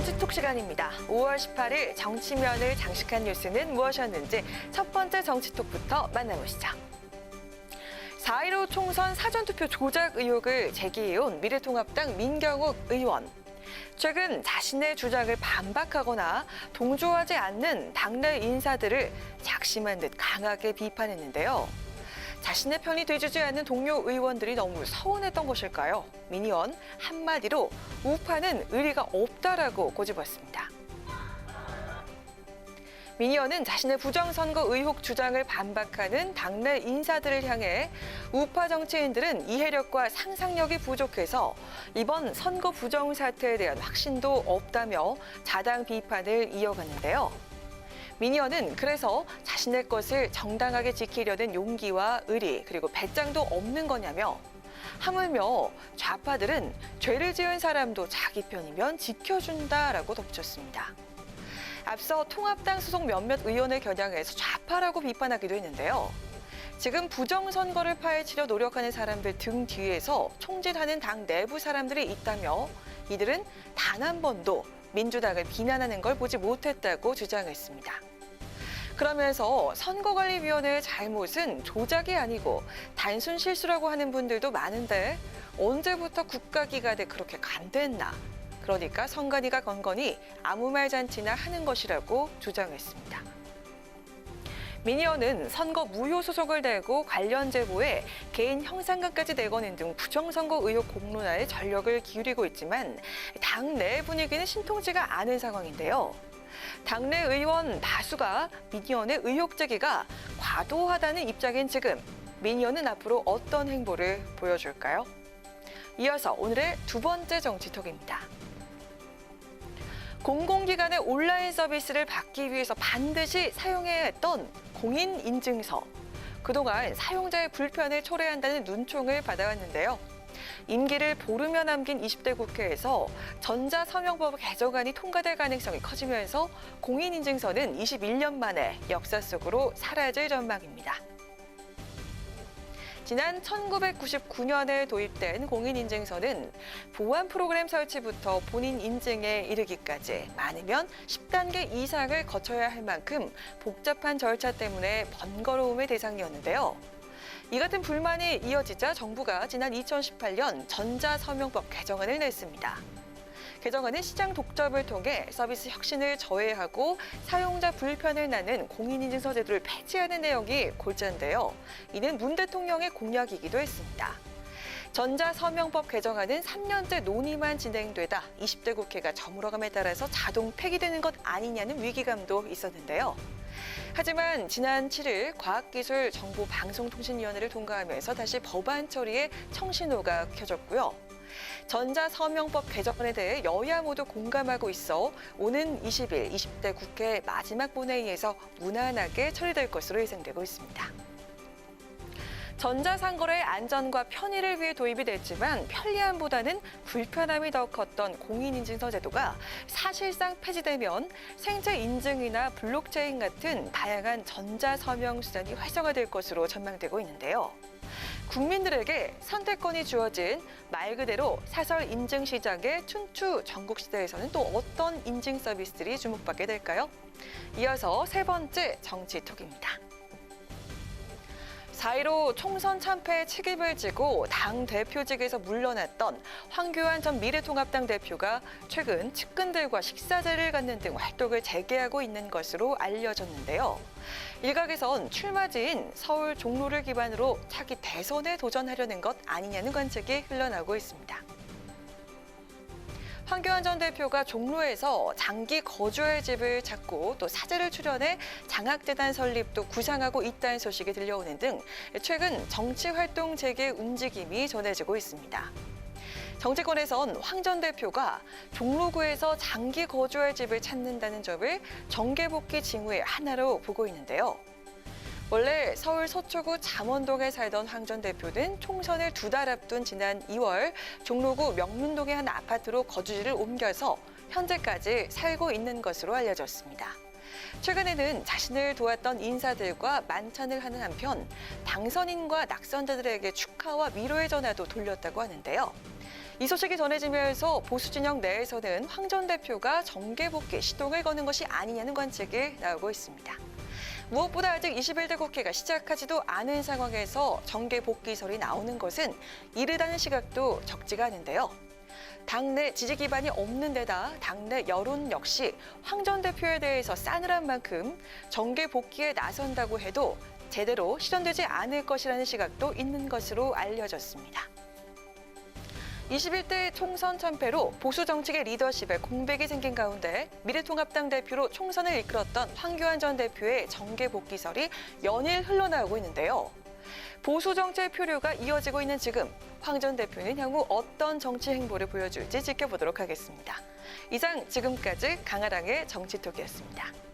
정치톡 시간입니다. 5월 18일 정치면을 장식한 뉴스는 무엇이었는지 첫 번째 정치톡부터 만나보시죠. 4.15 총선 사전투표 조작 의혹을 제기해온 미래통합당 민경욱 의원. 최근 자신의 주장을 반박하거나 동조하지 않는 당내 인사들을 작심한 듯 강하게 비판했는데요. 자신의 편이 돼주지 않는 동료 의원들이 너무 서운했던 것일까요? 민 의원 한마디로 우파는 의리가 없다라고 꼬집었습니다. 민 의원은 자신의 부정선거 의혹 주장을 반박하는 당내 인사들을 향해 우파 정치인들은 이해력과 상상력이 부족해서 이번 선거 부정 사태에 대한 확신도 없다며 자당 비판을 이어갔는데요. 민 의원은 그래서 자신의 것을 정당하게 지키려는 용기와 의리 그리고 배짱도 없는 거냐며 하물며 좌파들은 죄를 지은 사람도 자기 편이면 지켜준다라고 덧붙였습니다. 앞서 통합당 소속 몇몇 의원을 겨냥해서 좌파라고 비판하기도 했는데요. 지금 부정선거를 파헤치려 노력하는 사람들 등 뒤에서 총질하는 당 내부 사람들이 있다며 이들은 단 한 번도 민주당을 비난하는 걸 보지 못했다고 주장했습니다. 그러면서 선거관리위원회의 잘못은 조작이 아니고 단순 실수라고 하는 분들도 많은데 언제부터 국가기관에 그렇게 간대했나? 그러니까 선관위가 건 거니 아무 말 잔치나 하는 것이라고 주장했습니다. 민 의원은 선거 무효 소송을 내고 관련 제보에 개인 형사감까지 내거는 등 부정선거 의혹 공론화에 전력을 기울이고 있지만 당내 분위기는 신통치가 않은 상황인데요. 당내 의원 다수가 민 의원의 의혹 제기가 과도하다는 입장인 지금 민 의원은 앞으로 어떤 행보를 보여줄까요? 이어서 오늘의 두 번째 정치톡입니다. 공공기관의 온라인 서비스를 받기 위해서 반드시 사용해야 했던 공인인증서. 그동안 사용자의 불편을 초래한다는 눈총을 받아왔는데요. 임기를 보름여 남긴 20대 국회에서 전자서명법 개정안이 통과될 가능성이 커지면서 공인인증서는 21년 만에 역사 속으로 사라질 전망입니다. 지난 1999년에 도입된 공인인증서는 보안 프로그램 설치부터 본인 인증에 이르기까지 많으면 10단계 이상을 거쳐야 할 만큼 복잡한 절차 때문에 번거로움의 대상이었는데요. 이 같은 불만이 이어지자 정부가 지난 2018년 전자서명법 개정안을 냈습니다. 개정안은 시장 독점을 통해 서비스 혁신을 저해하고 사용자 불편을 낳는 공인인증서 제도를 폐지하는 내용이 골자인데요. 이는 문 대통령의 공약이기도 했습니다. 전자서명법 개정안은 3년째 논의만 진행되다 20대 국회가 저물어감에 따라서 자동 폐기되는 것 아니냐는 위기감도 있었는데요. 하지만 지난 7일 과학기술정보방송통신위원회를 통과하면서 다시 법안 처리에 청신호가 켜졌고요. 전자서명법 개정안에 대해 여야 모두 공감하고 있어 오는 20일 20대 국회 마지막 본회의에서 무난하게 처리될 것으로 예상되고 있습니다. 전자상거래의 안전과 편의를 위해 도입이 됐지만 편리함보다는 불편함이 더 컸던 공인인증서 제도가 사실상 폐지되면 생체 인증이나 블록체인 같은 다양한 전자서명 수단이 활성화될 것으로 전망되고 있는데요. 국민들에게 선택권이 주어진 말 그대로 사설 인증 시장의 춘추 전국 시대에서는 또 어떤 인증 서비스들이 주목받게 될까요? 이어서 세 번째 정치톡입니다. 4.15 총선 참패의 책임을 지고 당 대표직에서 물러났던 황교안 전 미래통합당 대표가 최근 측근들과 식사자를 갖는 등 활동을 재개하고 있는 것으로 알려졌는데요. 일각에선 출마지인 서울 종로를 기반으로 차기 대선에 도전하려는 것 아니냐는 관측이 흘러나오고 있습니다. 황교안 전 대표가 종로에서 장기 거주할 집을 찾고 또 사제를 출연해 장학재단 설립도 구상하고 있다는 소식이 들려오는 등 최근 정치활동 재개 움직임이 전해지고 있습니다. 정치권에선 황 전 대표가 종로구에서 장기 거주할 집을 찾는다는 점을 정계복귀 징후의 하나로 보고 있는데요. 원래 서울 서초구 잠원동에 살던 황 전 대표는 총선을 2달 앞둔 지난 2월 종로구 명륜동의 한 아파트로 거주지를 옮겨서 현재까지 살고 있는 것으로 알려졌습니다. 최근에는 자신을 도왔던 인사들과 만찬을 하는 한편 당선인과 낙선자들에게 축하와 위로의 전화도 돌렸다고 하는데요. 이 소식이 전해지면서 보수 진영 내에서는 황 전 대표가 정계 복귀 시동을 거는 것이 아니냐는 관측이 나오고 있습니다. 무엇보다 아직 21대 국회가 시작하지도 않은 상황에서 정계 복귀설이 나오는 것은 이르다는 시각도 적지가 않은데요. 당내 지지 기반이 없는 데다 당내 여론 역시 황 전 대표에 대해서 싸늘한 만큼 정계 복귀에 나선다고 해도 제대로 실현되지 않을 것이라는 시각도 있는 것으로 알려졌습니다. 21대 총선 참패로 보수 정책의 리더십에 공백이 생긴 가운데 미래통합당 대표로 총선을 이끌었던 황교안 전 대표의 정계 복귀설이 연일 흘러나오고 있는데요. 보수 정책 표류가 이어지고 있는 지금 황 전 대표는 향후 어떤 정치 행보를 보여줄지 지켜보도록 하겠습니다. 이상 지금까지 강아랑의 정치톡이었습니다.